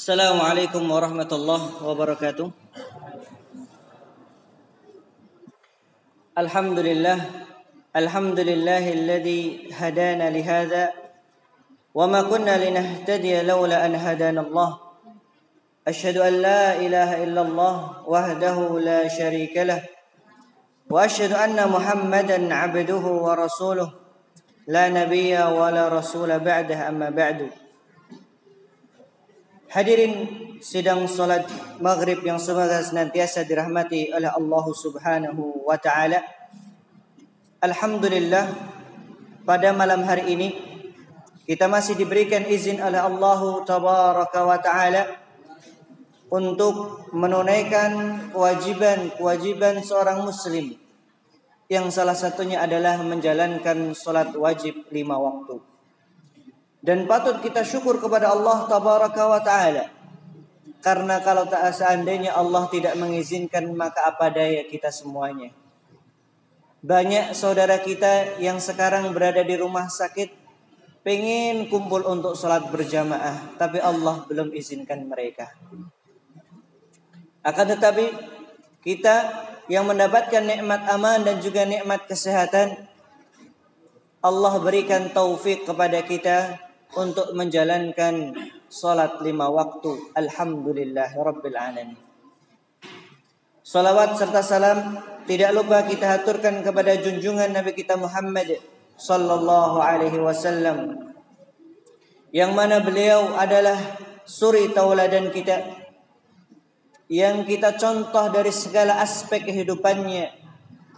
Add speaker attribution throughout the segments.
Speaker 1: Assalamualaikum warahmatullahi wabarakatuh. Alhamdulillahilladzi hadana lihadza wa ma kunna linahtadiya laula an hadana Allah. Asyhadu an la ilaha illallah wahdahu la syarika lah wa asyhadu anna Muhammadan 'abduhu wa rasuluh la nabiyya wa la rasula ba'dah amma ba'du. Hadirin sidang salat maghrib yang semoga senantiasa dirahmati oleh Allah Subhanahu wa taala. Alhamdulillah, pada malam hari ini kita masih diberikan izin oleh Allah Tabaraka wa taala untuk menunaikan kewajiban seorang muslim, yang salah satunya adalah menjalankan salat wajib 5 waktu. Dan patut kita syukur kepada Allah Tabaraka wa ta'ala, karena kalau seandainya Allah tidak mengizinkan, maka apa daya kita semuanya. Banyak saudara kita yang sekarang berada di rumah sakit, pengen kumpul untuk sholat berjamaah, tapi Allah belum izinkan mereka. Akan tetapi kita yang mendapatkan nikmat aman dan juga nikmat kesehatan, Allah berikan taufik kepada kita untuk menjalankan salat 5 waktu. Alhamdulillah Rabbil alamin. Salawat serta salam tidak lupa kita haturkan kepada junjungan Nabi kita Muhammad sallallahu alaihi wasallam, yang mana beliau adalah suri tauladan kita, yang kita contoh dari segala aspek kehidupannya,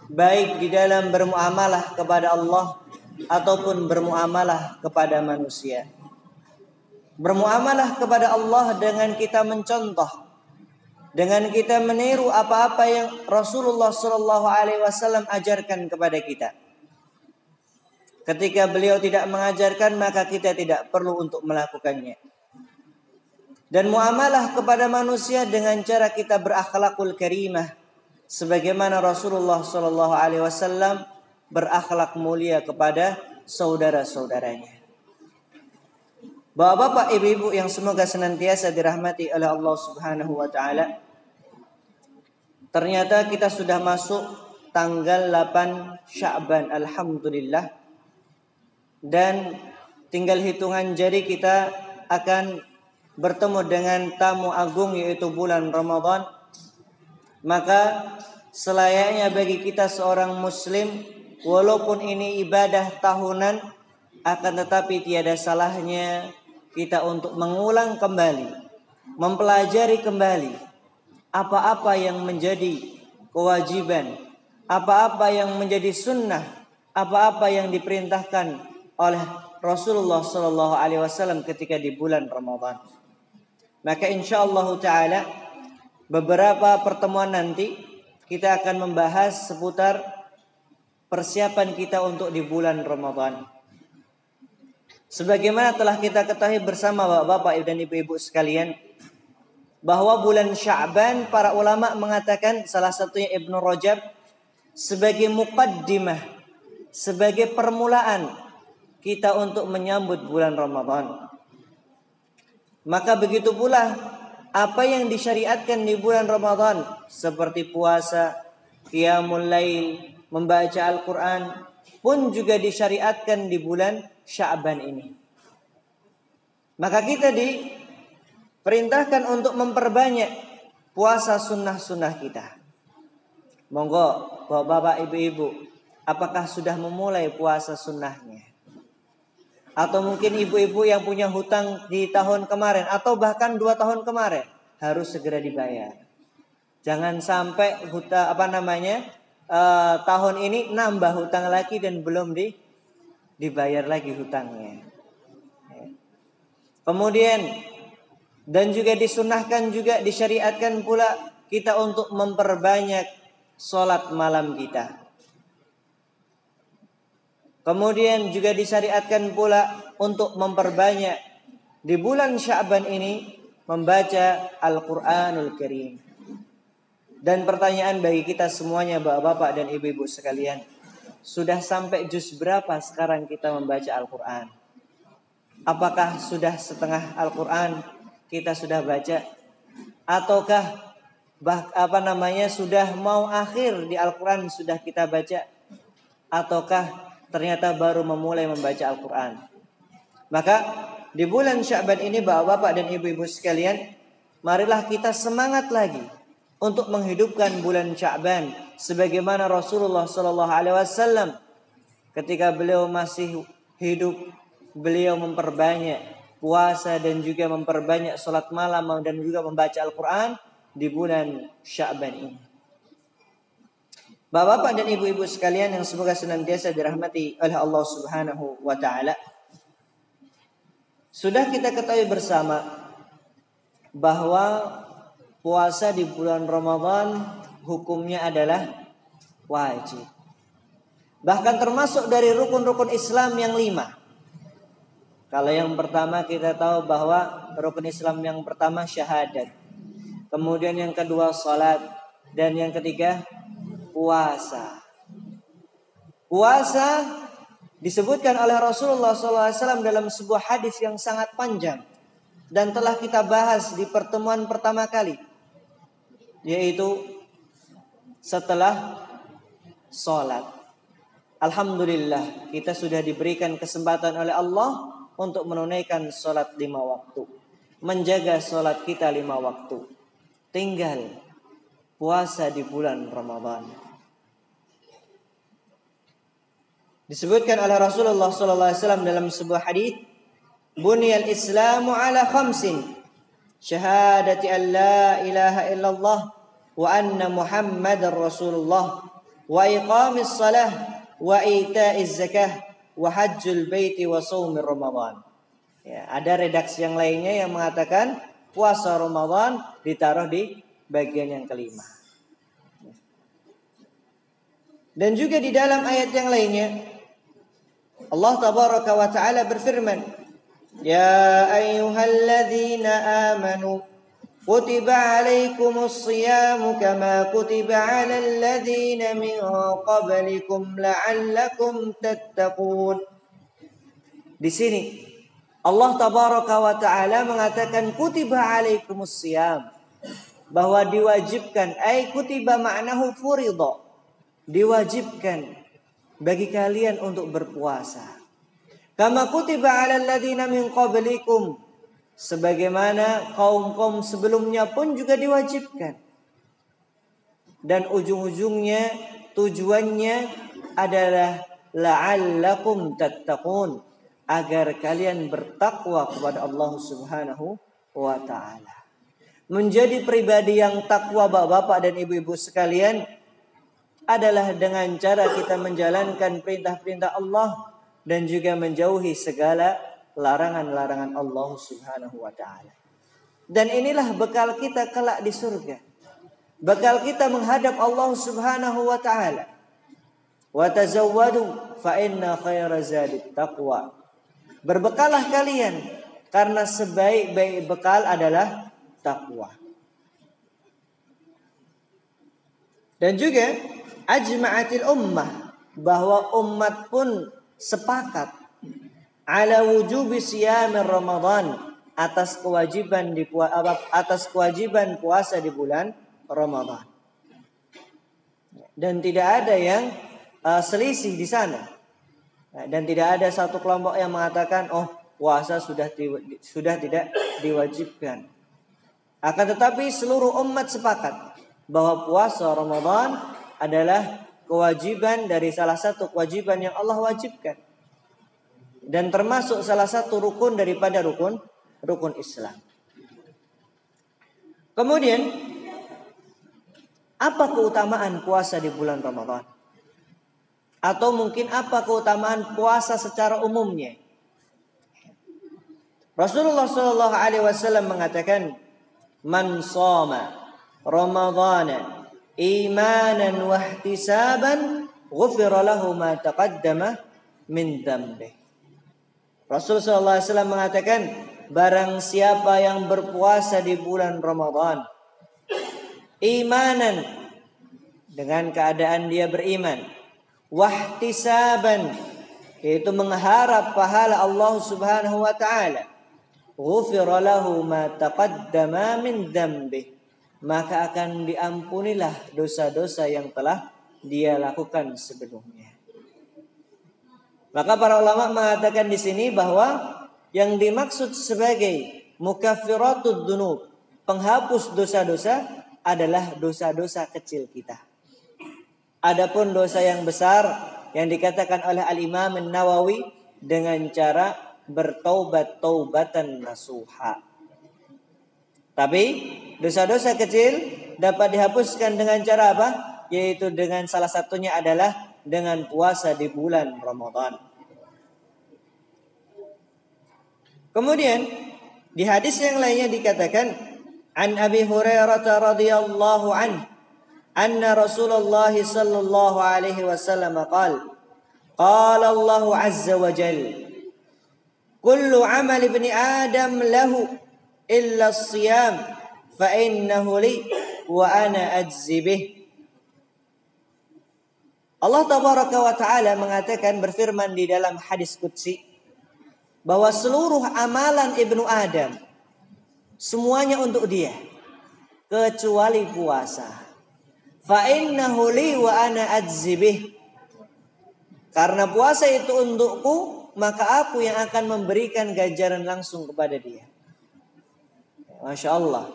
Speaker 1: baik di dalam bermuamalah kepada Allah ataupun bermuamalah kepada manusia. Bermuamalah kepada Allah dengan kita mencontoh, dengan kita meniru apa-apa yang Rasulullah sallallahu alaihi wasallam ajarkan kepada kita. Ketika beliau tidak mengajarkan, maka kita tidak perlu untuk melakukannya. Dan muamalah kepada manusia dengan cara kita berakhlakul karimah, sebagaimana Rasulullah sallallahu alaihi wasallam berakhlak mulia kepada saudara-saudaranya. Bapak-bapak, ibu-ibu yang semoga senantiasa dirahmati oleh Allah Subhanahu wa taala. Ternyata kita sudah masuk tanggal 8 Sya'ban, alhamdulillah. Dan tinggal hitungan jari kita akan bertemu dengan tamu agung, yaitu bulan Ramadan. Maka selayaknya bagi kita seorang muslim, walaupun ini ibadah tahunan, akan tetapi tiada salahnya kita untuk mengulang kembali, mempelajari kembali apa-apa yang menjadi kewajiban, apa-apa yang menjadi sunnah, apa-apa yang diperintahkan oleh Rasulullah sallallahu alaihi wasallam ketika di bulan Ramadan. Maka insyaallah taala beberapa pertemuan nanti kita akan membahas seputar persiapan kita untuk di bulan Ramadan. Sebagaimana telah kita ketahui bersama bapak-bapak dan ibu-ibu sekalian, bahwa bulan Sya'ban para ulama mengatakan, salah satunya Ibnu Rajab, sebagai muqaddimah, sebagai permulaan kita untuk menyambut bulan Ramadan. Maka begitu pula apa yang disyariatkan di bulan Ramadan, seperti puasa, qiyamul lail, membaca Al-Quran, pun juga disyariatkan di bulan Sya'ban ini. Maka kita diperintahkan untuk memperbanyak puasa sunnah-sunnah kita. Monggo bapak-bapak, ibu-ibu, apakah sudah memulai puasa sunnahnya? Atau mungkin ibu-ibu yang punya hutang di tahun kemarin atau bahkan 2 tahun kemarin, harus segera dibayar. Jangan sampai tahun ini nambah hutang lagi dan belum dibayar lagi hutangnya. Kemudian dan juga disunahkan, juga disyariatkan pula kita untuk memperbanyak sholat malam kita. Kemudian juga disyariatkan pula untuk memperbanyak di bulan Sya'ban ini membaca Al-Quranul Karim. Dan pertanyaan bagi kita semuanya, bapak-bapak dan ibu-ibu sekalian, sudah sampai juz berapa sekarang kita membaca Al-Quran? Apakah sudah setengah Al-Quran? kita sudah baca, ataukah sudah mau akhir di Al-Quran sudah kita baca, ataukah ternyata baru memulai membaca Al-Quran. Maka di bulan Sya'ban ini bapak-bapak dan ibu-ibu sekalian, marilah kita semangat lagi untuk menghidupkan bulan Sya'ban sebagaimana Rasulullah sallallahu alaihi wasallam ketika beliau masih hidup, beliau memperbanyak puasa dan juga memperbanyak salat malam dan juga membaca Al-Quran di bulan Sya'ban ini. Bapak-bapak dan ibu-ibu sekalian yang semoga senantiasa dirahmati oleh Allah Subhanahu wa taala. Sudah kita ketahui bersama bahwa puasa di bulan Ramadan hukumnya adalah wajib. Bahkan termasuk dari rukun-rukun Islam yang 5. Kalau yang pertama kita tahu bahwa rukun Islam yang pertama syahadat. Kemudian yang kedua salat. Dan yang ketiga puasa. Puasa disebutkan oleh Rasulullah SAW dalam sebuah hadis yang sangat panjang. Dan telah kita bahas di pertemuan pertama kali. Yaitu setelah salat. Alhamdulillah kita sudah diberikan kesempatan oleh Allah untuk menunaikan sholat 5 waktu. Menjaga sholat kita 5 waktu. Tinggal puasa di bulan Ramadan. Disebutkan oleh Rasulullah SAW dalam sebuah hadis, Buniyal Islamu ala khamsin. Syahadati an la ilaha illallah wa anna Muhammadar Rasulullah wa iqamis salah wa ita'iz zakah wa hajjul baiti wa shaumir Ramadan. Ya, ada redaksi yang lainnya yang mengatakan puasa Ramadan ditaruh di bagian yang kelima. Dan juga di dalam ayat yang lainnya Allah tabaraka wa taala berfirman, "Ya ayyuhalladzina amanu kutiba alaikumus shiyamu kama kutiba 'alal ladzina min qablikum la'allakum tattaqun." Di sini Allah tabaraka wa taala mengatakan kutiba alaikumus shiyam, bahwa diwajibkan, ay kutiba ma'nahu furida, diwajibkan bagi kalian untuk berpuasa. Kama kutiba 'alal ladzina min qablikum, sebagaimana kaum-kaum sebelumnya pun juga diwajibkan. Dan ujung-ujungnya tujuannya adalah la'allakum tattaqun, agar kalian bertakwa kepada Allah Subhanahu wa taala. Menjadi pribadi yang takwa bapak-bapak dan ibu-ibu sekalian adalah dengan cara kita menjalankan perintah-perintah Allah dan juga menjauhi segala larangan-larangan Allah Subhanahu wa taala. Dan inilah bekal kita kelak di surga. Bekal kita menghadap Allah Subhanahu wa taala. Wa tazawwadu fa inna khaira zadit taqwa. Berbekalah kalian karena sebaik-baik bekal adalah takwa. Dan juga ajma'atil ummah, bahwa umat pun sepakat ala wujubi siyamir Ramadan, atas kewajiban puasa di bulan Ramadan. Dan tidak ada yang selisih di sana. Dan tidak ada satu kelompok yang mengatakan puasa sudah tidak diwajibkan. Akan tetapi seluruh umat sepakat bahwa puasa Ramadan adalah kewajiban dari salah satu kewajiban yang Allah wajibkan. Dan termasuk salah satu rukun daripada rukun Islam. Kemudian, apa keutamaan puasa di bulan Ramadan? Atau mungkin apa keutamaan puasa secara umumnya? Rasulullah SAW mengatakan, "Man shoma Ramadhana imanan wa ihtisaban ghufira lahu ma taqaddama min dhanbi." Rasulullah SAW mengatakan, barang siapa yang berpuasa di bulan Ramadan imanan, dengan keadaan dia beriman, wahtisaban, yaitu mengharap pahala Allah Subhanahu wa taala, ghufira lahu ma taqaddama min dzambih, maka akan diampunilah dosa-dosa yang telah dia lakukan sebelumnya. Maka para ulama mengatakan di sini bahwa yang dimaksud sebagai mukaffiratud dzunub, penghapus dosa-dosa, adalah dosa-dosa kecil kita. Adapun dosa yang besar yang dikatakan oleh Al-Imam An-Nawawi dengan cara bertaubat taubatan nasuha. Tapi dosa-dosa kecil dapat dihapuskan dengan cara apa? Yaitu dengan salah satunya adalah dengan puasa di bulan Ramadan. Kemudian di hadis yang lainnya dikatakan an Abi Hurairah radhiyallahu anhu anna Rasulullah sallallahu alaihi wasallam qala Allah azza wa jalla kullu amal ibni Adam lahu illa as-siyam fa innahu li wa ana ajzi bih. Allah tabaraka wa taala mengatakan, berfirman di dalam hadis qudsi, bahwa seluruh amalan ibnu Adam semuanya untuk dia kecuali puasa. Fa innahu li wa ana ajzi bih. Karena puasa itu untukku, maka aku yang akan memberikan ganjaran langsung kepada dia. Masya Allah,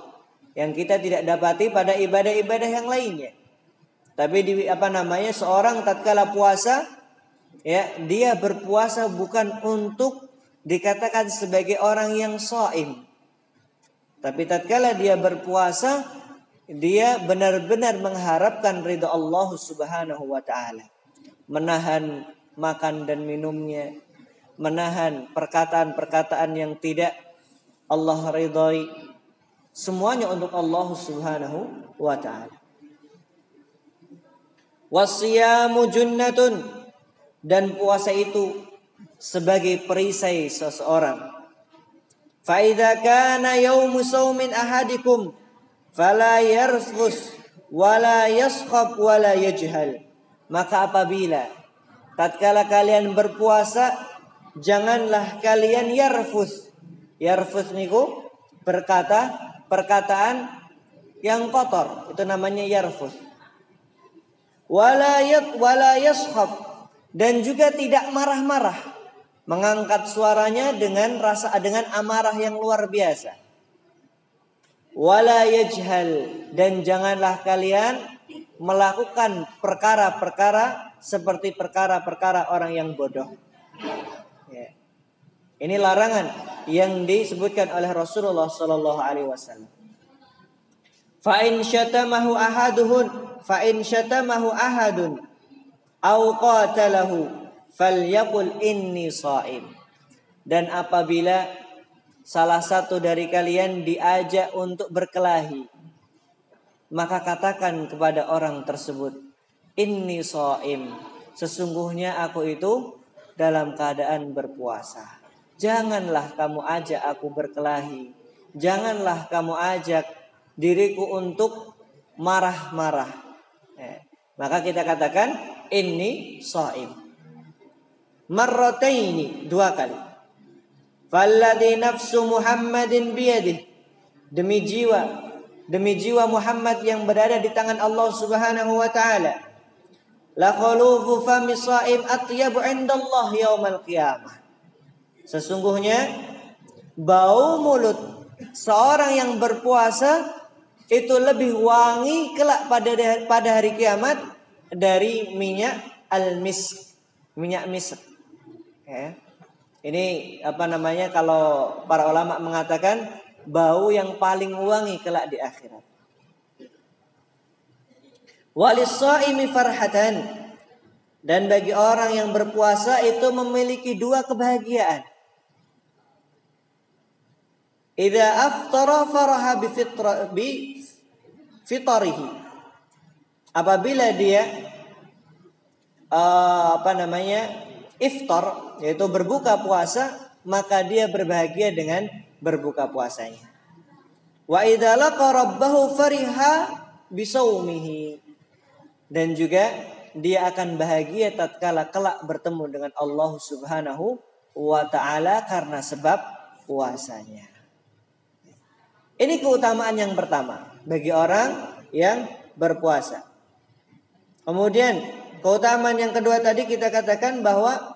Speaker 1: yang kita tidak dapati pada ibadah-ibadah yang lainnya. Tapi seorang tatkala puasa, ya, dia berpuasa bukan untuk dikatakan sebagai orang yang shaim. Tapi tatkala dia berpuasa, dia benar-benar mengharapkan ridha Allah Subhanahu wa taala. Menahan makan dan minumnya, menahan perkataan-perkataan yang tidak Allah ridhai. Semuanya untuk Allah Subhanahu wa taala. Wasiyamu junnatun, dan puasa itu sebagai perisai seseorang. Fa idza kana yaumu saumin ahadikum fala yarfus wala yaskhab wala yajhal. Maka apabila tatkala kalian berpuasa, janganlah kalian yarfus. Yarfus niku perkataan yang kotor, itu namanya yarfus. Wala yashab, dan juga tidak marah-marah, mengangkat suaranya dengan amarah yang luar biasa. Wala yajhal, dan janganlah kalian melakukan perkara-perkara seperti perkara-perkara orang yang bodoh. Ya. Ini larangan yang disebutkan oleh Rasulullah sallallahu alaihi wasallam. Fa in syatamahu ahadun aw qatalahu falyaqul inni shaim. Dan apabila salah satu dari kalian diajak untuk berkelahi, maka katakan kepada orang tersebut, inni shaim, sesungguhnya aku itu dalam keadaan berpuasa. Janganlah kamu ajak aku berkelahi, janganlah kamu ajak diriku untuk marah-marah. Maka kita katakan inni shaim. Marrataini, 2 kali. Falladhi nafsu Muhammadin biyadih, demi jiwa Muhammad yang berada di tangan Allah Subhanahu wa taala. La khulufu fami shaim atyabu indallah yaumal qiyamah. Sesungguhnya bau mulut seorang yang berpuasa itu lebih wangi kelak pada hari kiamat dari minyak al-misk, minyak misk. Ya. Ini kalau para ulama mengatakan bau yang paling wangi kelak di akhirat. Walis-shaimi farhatan, dan bagi orang yang berpuasa itu memiliki 2 kebahagiaan. Idza aftara faraha bi fitrihi. Apabila dia iftar, yaitu berbuka puasa, maka dia berbahagia dengan berbuka puasanya. Wa idza laqa rabbahu fariha bisaumihi, dan juga dia akan bahagia tatkala kelak bertemu dengan Allah Subhanahu wa taala karena sebab puasanya. Ini keutamaan yang pertama bagi orang yang berpuasa. Kemudian keutamaan yang kedua tadi kita katakan bahwa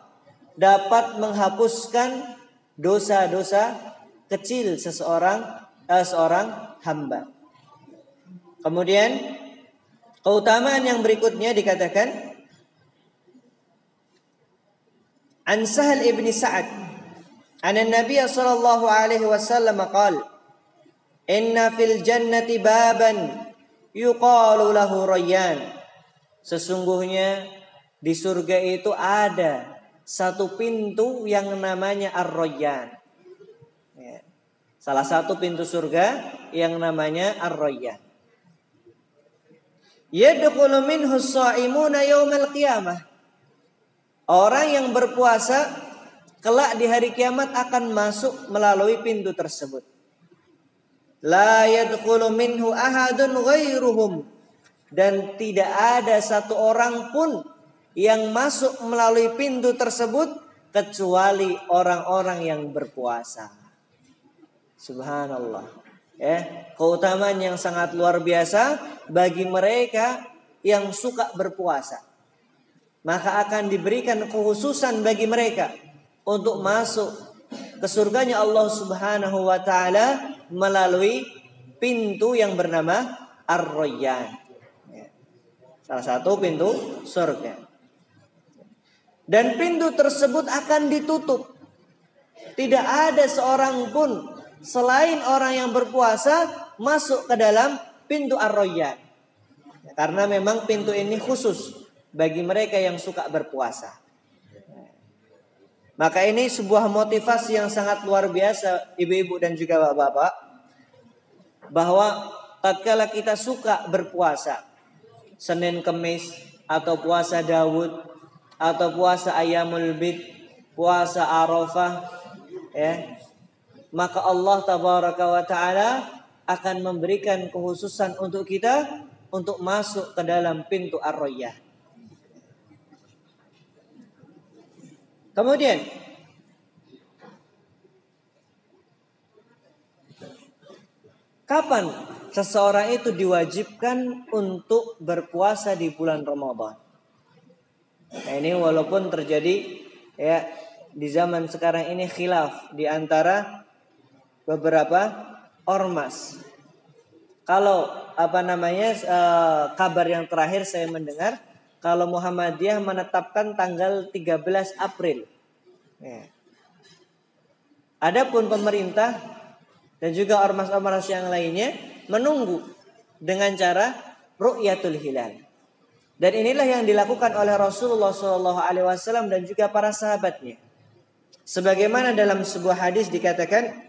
Speaker 1: dapat menghapuskan dosa-dosa kecil seorang hamba. Kemudian keutamaan yang berikutnya dikatakan An Sahal ibn Sa'ad An Nabi sallallahu alaihi wasallam qala Inna fil jannati baban yuqalu lahu Rayyan. Sesungguhnya di surga itu ada satu pintu yang namanya Ar-Rayyan. Ya. Salah satu pintu surga yang namanya Ar-Rayyan. Yadkhulu minhu as-sha'imuna yaumal qiyamah. Orang yang berpuasa kelak di hari kiamat akan masuk melalui pintu tersebut. La yadkhulu minhu ahadun ghairuhum. Dan tidak ada satu orang pun yang masuk melalui pintu tersebut kecuali orang-orang yang berpuasa. Subhanallah. Ya, keutamaan yang sangat luar biasa bagi mereka yang suka berpuasa. Maka akan diberikan kekhususan bagi mereka untuk masuk ke surganya Allah Subhanahu wa taala melalui pintu yang bernama Ar-Rayyan. Salah satu pintu surga. Dan pintu tersebut akan ditutup. Tidak ada seorang pun selain orang yang berpuasa masuk ke dalam pintu Ar-Rayyan. Karena memang pintu ini khusus bagi mereka yang suka berpuasa. Maka ini sebuah motivasi yang sangat luar biasa ibu-ibu dan juga bapak-bapak. Bahwa tatkala kita suka berpuasa, Senin Kemis atau puasa Daud atau puasa Ayyamul Bid, puasa Arafah, ya, maka Allah Tabaraka wa Ta'ala akan memberikan kekhususan untuk kita untuk masuk ke dalam pintu Ar-Rayyan. Kemudian kapan seseorang itu diwajibkan untuk berpuasa di bulan Ramadan? Nah, ini walaupun terjadi ya di zaman sekarang ini khilaf di antara beberapa ormas. Kalau kabar yang terakhir saya mendengar kalau Muhammadiyah menetapkan tanggal 13 April. Ya. Adapun pemerintah dan juga ormas-ormas yang lainnya menunggu dengan cara ru'yatul hilal. Dan inilah yang dilakukan oleh Rasulullah SAW dan juga para sahabatnya. Sebagaimana dalam sebuah hadis dikatakan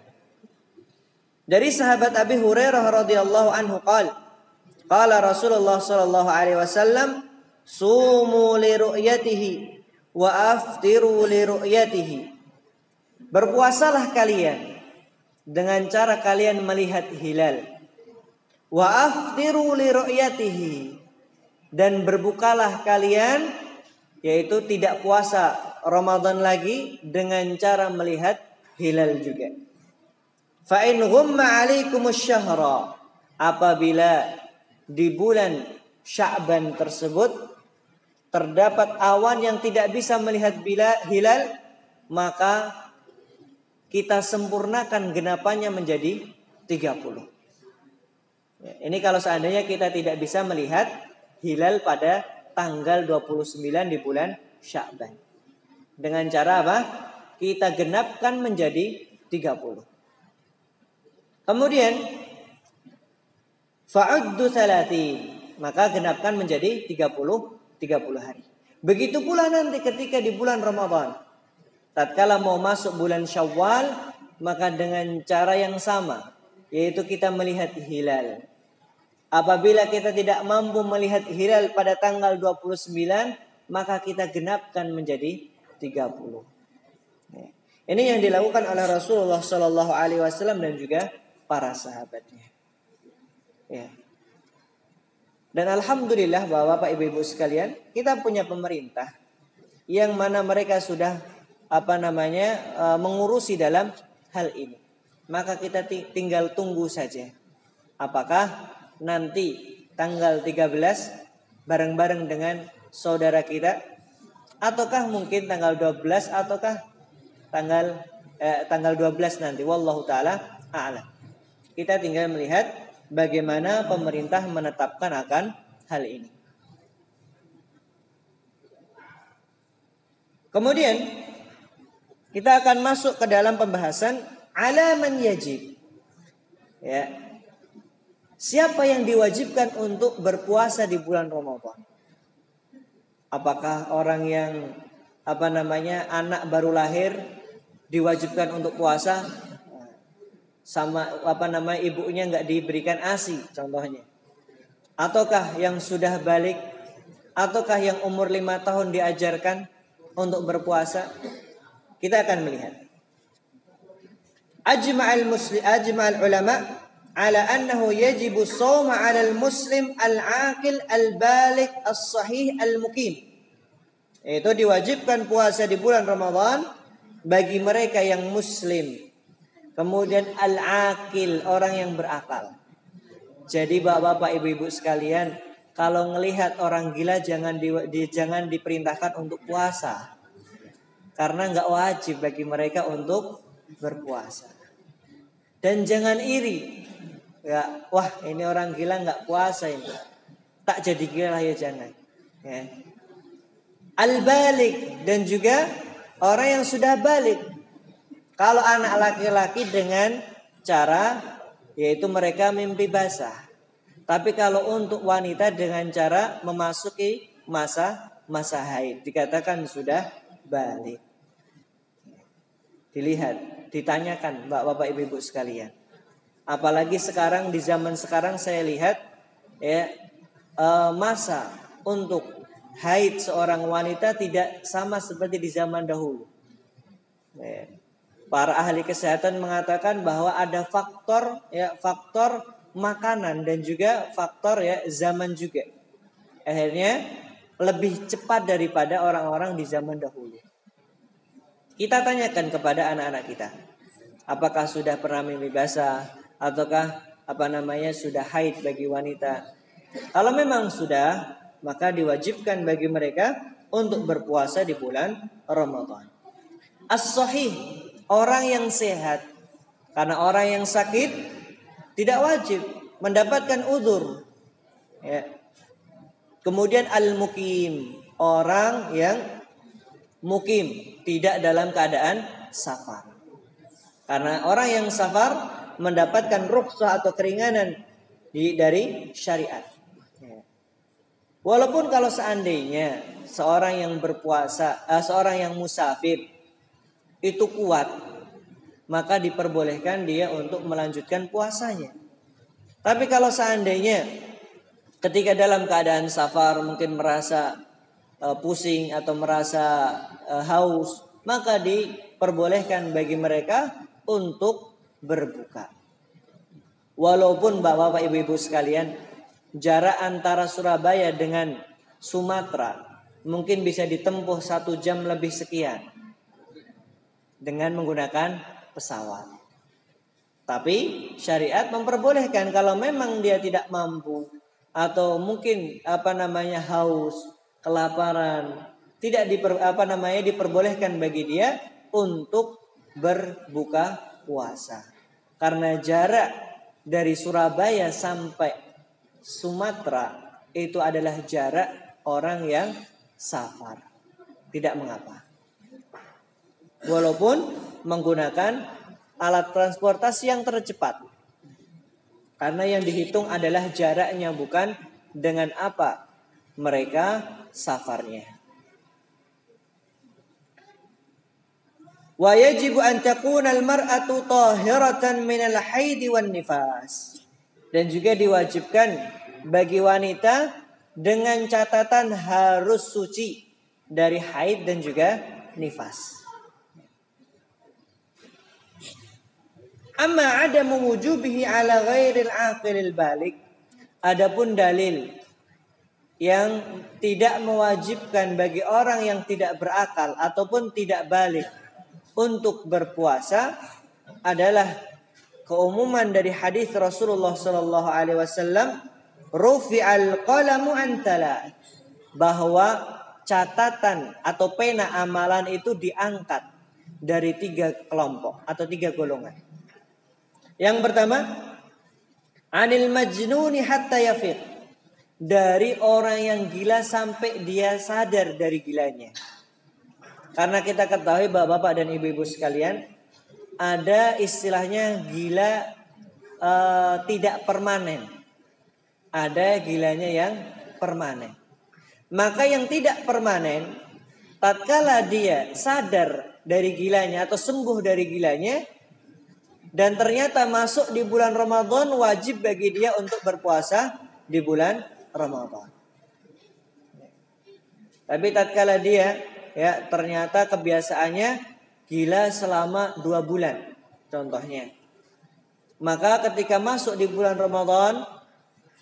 Speaker 1: dari sahabat Abi Hurairah radhiyallahu anhu qala Rasulullah SAW sumu li ru'yatihi wa aftiru li ru'yatihi. Berpuasalah kalian dengan cara kalian melihat hilal. Wa aftiru li ru'yatihi. Dan berbukalah kalian, yaitu tidak puasa Ramadan lagi dengan cara melihat hilal juga. Fa in ghumma 'alaikumus syahra. Apabila di bulan Sya'ban tersebut terdapat awan yang tidak bisa melihat hilal, maka kita sempurnakan genapannya menjadi 30. Ya, ini kalau seandainya kita tidak bisa melihat hilal pada tanggal 29 di bulan Sya'ban. Dengan cara apa? Kita genapkan menjadi 30. Kemudian fa'uddu 30. Maka genapkan menjadi 30 hari. Begitu pula nanti ketika di bulan Ramadan. Tatkala mau masuk bulan Syawal, maka dengan cara yang sama, yaitu kita melihat hilal. Apabila kita tidak mampu melihat hilal pada tanggal 29, maka kita genapkan menjadi 30. Ini yang dilakukan oleh Rasulullah SAW dan juga para sahabatnya. Ya. Dan alhamdulillah Bapak Ibu sekalian, kita punya pemerintah yang mana mereka sudah mengurusi dalam hal ini. maka kita tinggal tunggu saja. Apakah nanti tanggal 13 bareng-bareng dengan saudara kita, ataukah mungkin tanggal 12 ataukah tanggal 12 nanti, wallahu taala a'lam. Kita tinggal melihat bagaimana pemerintah menetapkan akan hal ini. Kemudian kita akan masuk ke dalam pembahasan alaman yajib. Ya. Siapa yang diwajibkan untuk berpuasa di bulan Ramadan? Apakah orang yang anak baru lahir diwajibkan untuk puasa, sama ibunya nggak diberikan ASI contohnya? Ataukah yang sudah balik? Ataukah yang umur 5 tahun diajarkan untuk berpuasa? Kita akan melihat. Ajma'al ulama ala annahu yajibu shawma 'ala al-muslim al-'aqil al-baligh as-sahih al-muqim. Itu diwajibkan puasa di bulan Ramadan bagi mereka yang muslim. Kemudian al-'aqil, orang yang berakal. Jadi bapak-bapak, ibu-ibu sekalian, kalau ngelihat orang gila jangan diperintahkan untuk puasa. Karena enggak wajib bagi mereka untuk berpuasa. Dan jangan iri. Ya, wah ini orang gila nggak puasa ini, tak jadi gila ya jangan. Ya. Al-balik, dan juga orang yang sudah balik. Kalau anak laki-laki dengan cara yaitu mereka mimpi basah. Tapi kalau untuk wanita dengan cara memasuki masa haid, dikatakan sudah balik. Dilihat, ditanyakan bapak-bapak ibu-ibu sekalian. Apalagi sekarang, di zaman sekarang saya lihat ya, masa untuk haid seorang wanita tidak sama seperti di zaman dahulu. Ya. Para ahli kesehatan mengatakan bahwa ada faktor makanan dan juga faktor zaman juga. Akhirnya lebih cepat daripada orang-orang di zaman dahulu. Kita tanyakan kepada anak-anak kita, apakah sudah pernah mimpi basah? Ataukah sudah haid bagi wanita? Kalau memang sudah, maka diwajibkan bagi mereka untuk berpuasa di bulan Ramadan. As-sahih, orang yang sehat. Karena orang yang sakit tidak wajib mendapatkan udzur. Ya. Kemudian al-mukim, orang yang mukim, tidak dalam keadaan safar. Karena orang yang safar mendapatkan rukhsah atau keringanan dari syariat. Walaupun kalau seandainya seorang yang berpuasa, seorang yang musafir itu kuat, maka diperbolehkan dia untuk melanjutkan puasanya. Tapi kalau seandainya ketika dalam keadaan safar mungkin merasa pusing atau merasa haus, maka diperbolehkan bagi mereka untuk berbuka. Walaupun bapak-bapak ibu-ibu sekalian, jarak antara Surabaya dengan Sumatera mungkin bisa ditempuh 1 jam lebih sekian dengan menggunakan pesawat. Tapi syariat memperbolehkan kalau memang dia tidak mampu atau mungkin haus, kelaparan, tidak diperbolehkan bagi dia untuk berbuka puasa. Karena jarak dari Surabaya sampai Sumatera itu adalah jarak orang yang safar. Tidak mengapa. Walaupun menggunakan alat transportasi yang tercepat. Karena yang dihitung adalah jaraknya, bukan dengan apa mereka safarnya. Wa yajibu an takuna al-mar'atu tahiratan minal haid wan nifas. Dan juga diwajibkan bagi wanita dengan catatan harus suci dari haid dan juga nifas. Amma adamu wujubihi ala ghairil aqilil balik. Adapun dalil yang tidak mewajibkan bagi orang yang tidak berakal ataupun tidak balik untuk berpuasa adalah keumuman dari hadis Rasulullah sallallahu alaihi wasallam, rufi'al qalamu an thalath, bahwa catatan atau pena amalan itu diangkat dari 3 kelompok atau 3 golongan. Yang pertama, anil majnuni hatta yafiq, dari orang yang gila sampai dia sadar dari gilanya. Karena kita ketahui Bapak-bapak dan ibu-ibu sekalian, ada istilahnya gila tidak permanen. Ada gilanya yang permanen. Maka yang tidak permanen, tatkala dia sadar dari gilanya atau sembuh dari gilanya, dan ternyata masuk di bulan Ramadan, wajib bagi dia untuk berpuasa di bulan Ramadan. Tapi tatkala dia ternyata kebiasaannya gila selama 2 bulan contohnya, maka ketika masuk di bulan Ramadan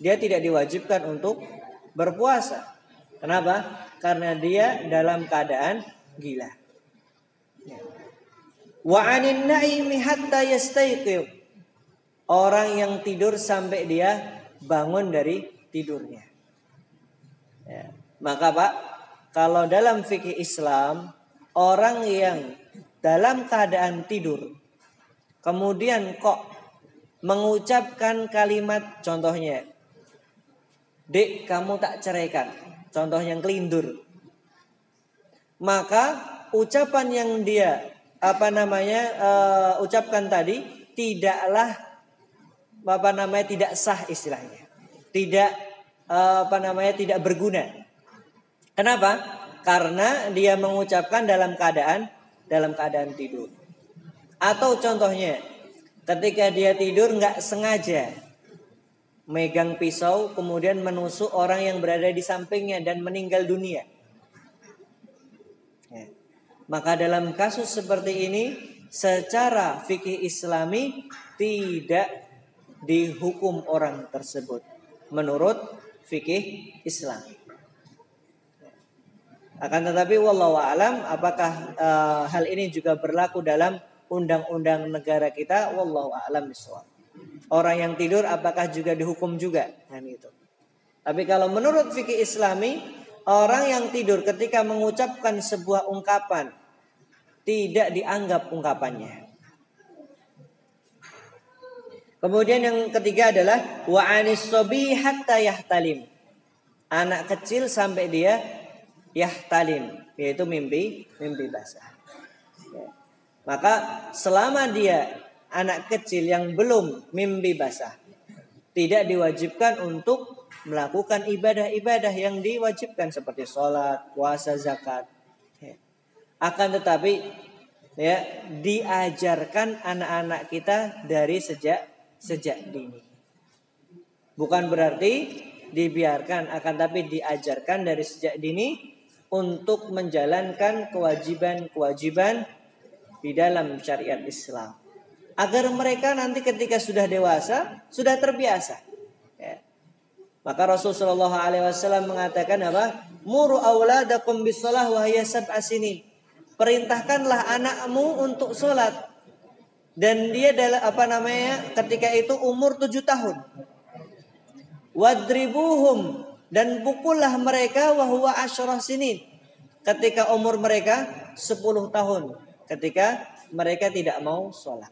Speaker 1: dia tidak diwajibkan untuk berpuasa. Kenapa? Karena dia dalam keadaan gila. Wa 'anin naimi hatta yastayqi, orang yang tidur sampai dia bangun dari tidurnya. Maka Pak, kalau dalam fikih Islam, orang yang dalam keadaan tidur kemudian kok mengucapkan kalimat, contohnya, "Dek, kamu tak ceraikan." Contoh yang kelindur. Maka ucapan yang dia ucapkan tadi tidaklah tidak sah istilahnya. Tidak tidak berguna. Kenapa? Karena dia mengucapkan dalam keadaan tidur. Atau contohnya, ketika dia tidur nggak sengaja megang pisau kemudian menusuk orang yang berada di sampingnya dan meninggal dunia. Maka dalam kasus seperti ini, secara fikih Islami tidak dihukum orang tersebut menurut fikih Islam. Akan tetapi wallahu a'lam, apakah hal ini juga berlaku dalam undang-undang negara kita? Wallahu a'lam bishawab. Orang yang tidur apakah juga dihukum juga? Nah, itu. Tapi kalau menurut fikih Islami, orang yang tidur ketika mengucapkan sebuah ungkapan tidak dianggap ungkapannya. Kemudian yang ketiga adalah wa anis sobi hatta yahtalim, anak kecil sampai dia yahtalim, yaitu mimpi basah. Maka selama dia anak kecil yang belum mimpi basah, tidak diwajibkan untuk melakukan ibadah-ibadah yang diwajibkan seperti sholat, puasa, zakat. Akan tetapi diajarkan anak-anak kita dari sejak dini. Bukan berarti dibiarkan, akan tapi diajarkan dari sejak dini untuk menjalankan kewajiban-kewajiban di dalam syariat Islam. Agar mereka nanti ketika sudah dewasa, sudah terbiasa. Maka Rasulullah SAW mengatakan apa? Muru auladakum bisalah wa hiya sab'a sinin. Perintahkanlah anakmu untuk sholat. Dan dia ketika itu umur 7 tahun. Wadribuhum, dan pukullah mereka wa huwa asyra sinin. Ketika umur mereka 10 tahun. Ketika mereka tidak mau sholat.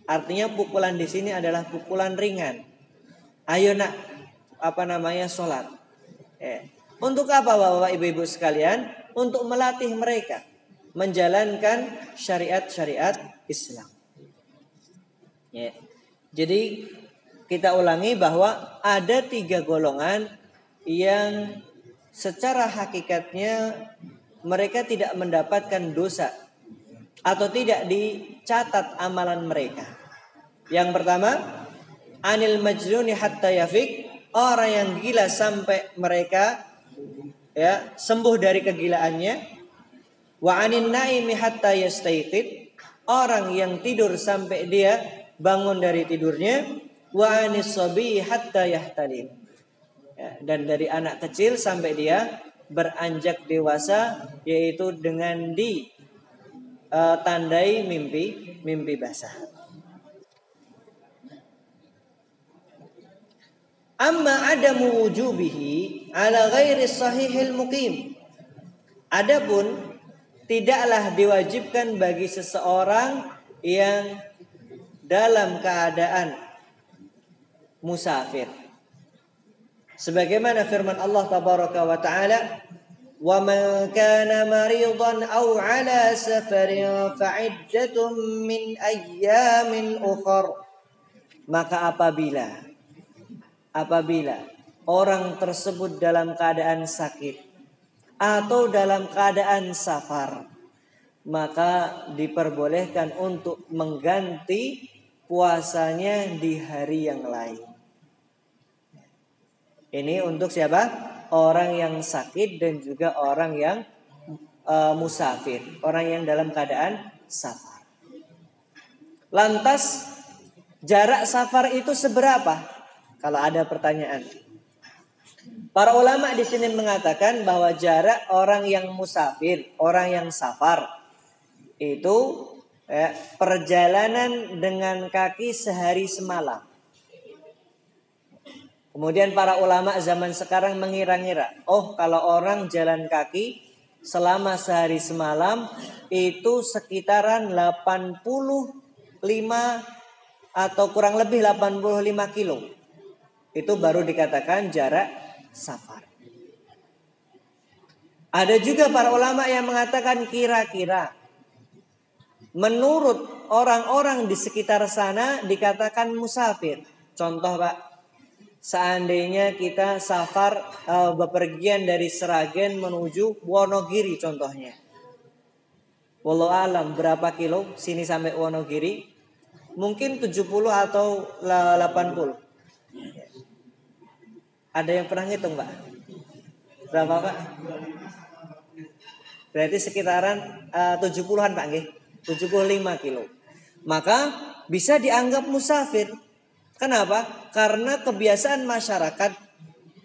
Speaker 1: Artinya pukulan di sini adalah pukulan ringan. Ayo nak, sholat. Untuk apa Bapak Ibu sekalian? Untuk melatih mereka menjalankan syariat-syariat Islam. Jadi kita ulangi bahwa ada 3 golongan yang secara hakikatnya mereka tidak mendapatkan dosa atau tidak dicatat amalan mereka. Yang pertama, anil majnuni hatta yafiq, orang yang gila sampai mereka sembuh dari kegilaannya. Wa anin naimi hatta yastayqid, orang yang tidur sampai dia bangun dari tidurnya. Wa anis sabi hatta yahtalim, dan dari anak kecil sampai dia beranjak dewasa, yaitu dengan ditandai mimpi basah. Amma adamu wujubihi ala ghairi sahihil muqim. Adapun tidaklah diwajibkan bagi seseorang yang dalam keadaan musafir. Sebagaimana firman Allah tabaraka wa taala, "Wa man kana maridan aw 'ala safarin fa'iddatun min ayyamin ukhra." Maka apabila orang tersebut dalam keadaan sakit atau dalam keadaan safar, maka diperbolehkan untuk mengganti puasanya di hari yang lain. Ini untuk siapa? Orang yang sakit dan juga orang yang musafir, orang yang dalam keadaan safar. Lantas jarak safar itu seberapa? Kalau ada pertanyaan. Para ulama di sini mengatakan bahwa jarak orang yang musafir, orang yang safar itu perjalanan dengan kaki sehari semalam. Kemudian para ulama zaman sekarang mengira-ngira, kalau orang jalan kaki selama sehari semalam itu sekitaran 85 atau kurang lebih 85 kilo. Itu baru dikatakan jarak safar. Ada juga para ulama yang mengatakan kira-kira. Menurut orang-orang di sekitar sana dikatakan musafir. Contoh Pak. Seandainya kita safar bepergian dari Sragen menuju Wonogiri contohnya. Wallahu alam berapa kilo sini sampai Wonogiri? Mungkin 70 atau 80. Ada yang pernah ngitung Pak? Berapa Pak? Berarti sekitaran 70-an Pak nggih. 75 kilo. Maka bisa dianggap musafir. Kenapa? Karena kebiasaan masyarakat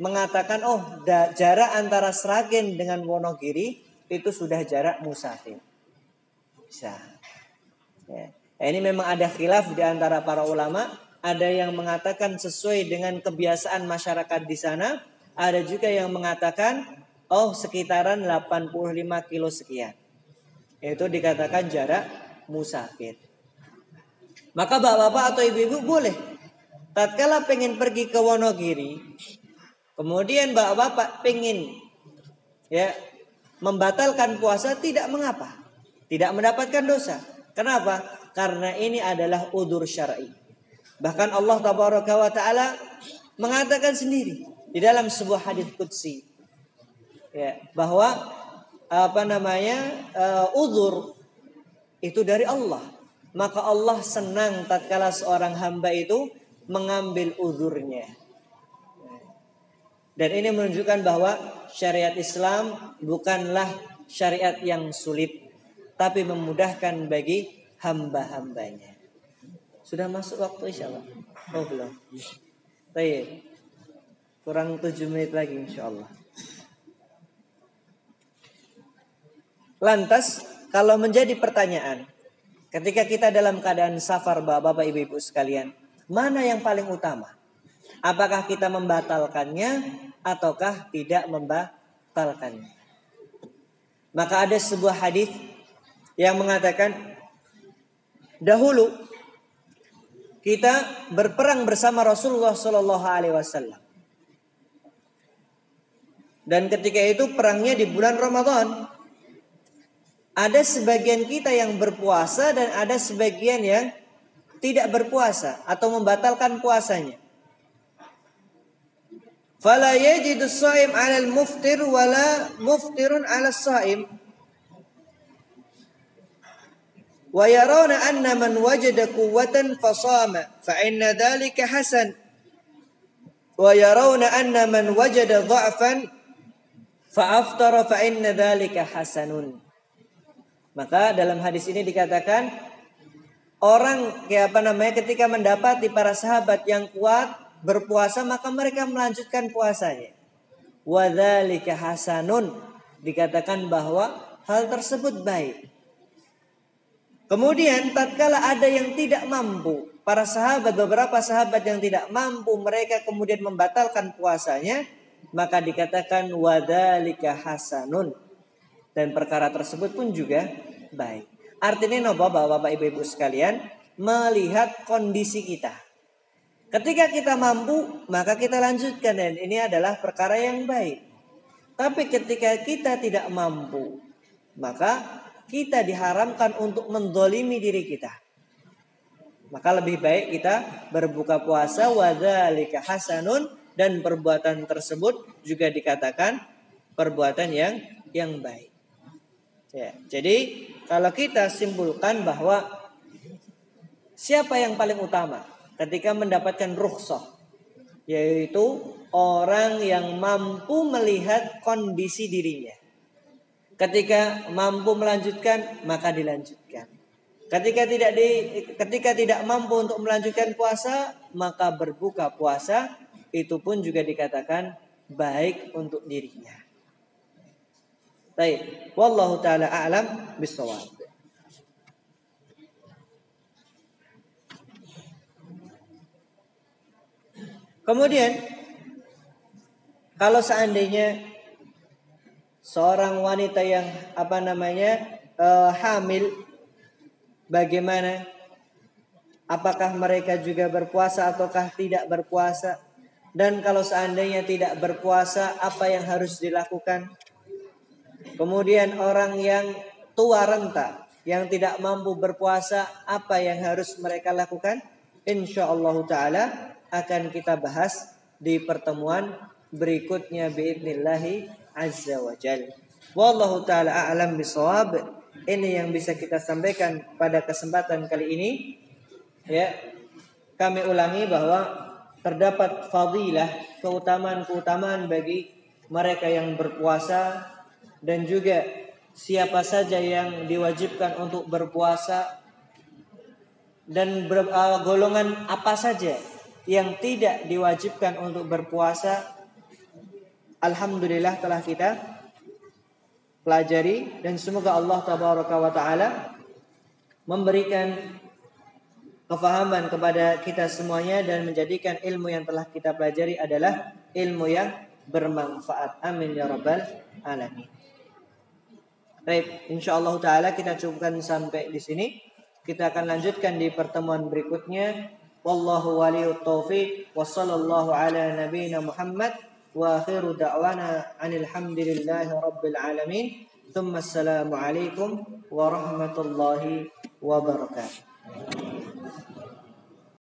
Speaker 1: mengatakan jarak antara Sragen dengan Wonogiri itu sudah jarak musafir. Bisa. Ya. Ini memang ada khilaf di antara para ulama. Ada yang mengatakan sesuai dengan kebiasaan masyarakat di sana. Ada juga yang mengatakan sekitaran 85 kilo sekian. Itu dikatakan jarak musafir. Maka bapak-bapak atau ibu-ibu boleh tatkala pengen pergi ke Wonogiri, kemudian bapak-bapak pengen membatalkan puasa, tidak mengapa, tidak mendapatkan dosa. Kenapa? Karena ini adalah udzur syar'i. Bahkan Allah tabaraka wa taala mengatakan sendiri di dalam sebuah hadis qudsi bahwa udzur itu dari Allah. Maka Allah senang tatkala seorang hamba itu mengambil uzurnya. Dan ini menunjukkan bahwa syariat Islam bukanlah syariat yang sulit, tapi memudahkan bagi hamba-hambanya. Sudah masuk waktu insyaallah? Belum. Baik. Kurang 7 menit lagi insyaallah. Lantas kalau menjadi pertanyaan, ketika kita dalam keadaan safar Bapak Ibu sekalian, mana yang paling utama? Apakah kita membatalkannya ataukah tidak membatalkannya? Maka ada sebuah hadis yang mengatakan dahulu kita berperang bersama Rasulullah Shallallahu Alaihi Wasallam. Dan ketika itu perangnya di bulan Ramadan. Ada sebagian kita yang berpuasa dan ada sebagian yang tidak berpuasa atau membatalkan puasanya. Fala yajidu as-shaim 'ala al-muftir wala muftirun 'ala as-shaim. Wa yarawna anna man wajada quwwatan fasama fa inna dhalika hasan. Wa yarawna anna man wajada dha'fan fa aftara fa inna dhalika hasanun. Maka dalam hadis ini dikatakan orang ketika mendapati para sahabat yang kuat berpuasa maka mereka melanjutkan puasanya. Wa dzalika hasanun, dikatakan bahwa hal tersebut baik. Kemudian tatkala ada yang tidak mampu para sahabat, beberapa sahabat yang tidak mampu, mereka kemudian membatalkan puasanya, maka dikatakan wadzalika hasanun, dan perkara tersebut pun juga baik. Artinya Bapak Ibu sekalian, melihat kondisi kita. Ketika kita mampu, maka kita lanjutkan, dan ini adalah perkara yang baik. Tapi ketika kita tidak mampu, maka kita diharamkan untuk menzalimi diri kita. Maka lebih baik kita berbuka puasa, wadzalika hasanun, dan perbuatan tersebut juga dikatakan perbuatan yang baik. Ya, jadi kalau kita simpulkan bahwa siapa yang paling utama ketika mendapatkan rukhsah, yaitu orang yang mampu melihat kondisi dirinya. Ketika mampu melanjutkan, maka dilanjutkan. Ketika tidak mampu untuk melanjutkan puasa, maka berbuka puasa, itu pun juga dikatakan baik untuk dirinya. Baik, wallahu taala a'lam bissawab. Kemudian kalau seandainya seorang wanita yang hamil, bagaimana? Apakah mereka juga berpuasa ataukah tidak berpuasa? Dan kalau seandainya tidak berpuasa, apa yang harus dilakukan? Kemudian orang yang tua renta, yang tidak mampu berpuasa, apa yang harus mereka lakukan? Insyaallah ta'ala akan kita bahas di pertemuan berikutnya biidnillahi azza wa jalla. Wallahu ta'ala a'lam bisawab. Ini yang bisa kita sampaikan pada kesempatan kali ini. Ya, kami ulangi bahwa terdapat fadilah, keutamaan-keutamaan bagi mereka yang berpuasa, dan juga siapa saja yang diwajibkan untuk berpuasa, dan golongan apa saja yang tidak diwajibkan untuk berpuasa. Alhamdulillah telah kita pelajari, dan semoga Allah tabaraka wa taala memberikan kefahaman kepada kita semuanya dan menjadikan ilmu yang telah kita pelajari adalah ilmu yang bermanfaat. Amin ya rabbal alamin. Baik, insyaallah taala kita cukupkan sampai di sini. Kita akan lanjutkan di pertemuan berikutnya. Wallahu waliyut taufiq, wa sallallahu ala nabiyyina Muhammad, wa akhiru da'wana anil hamdulillahi rabbil alamin. Tsumma assalamu alaikum warahmatullahi wabarakatuh.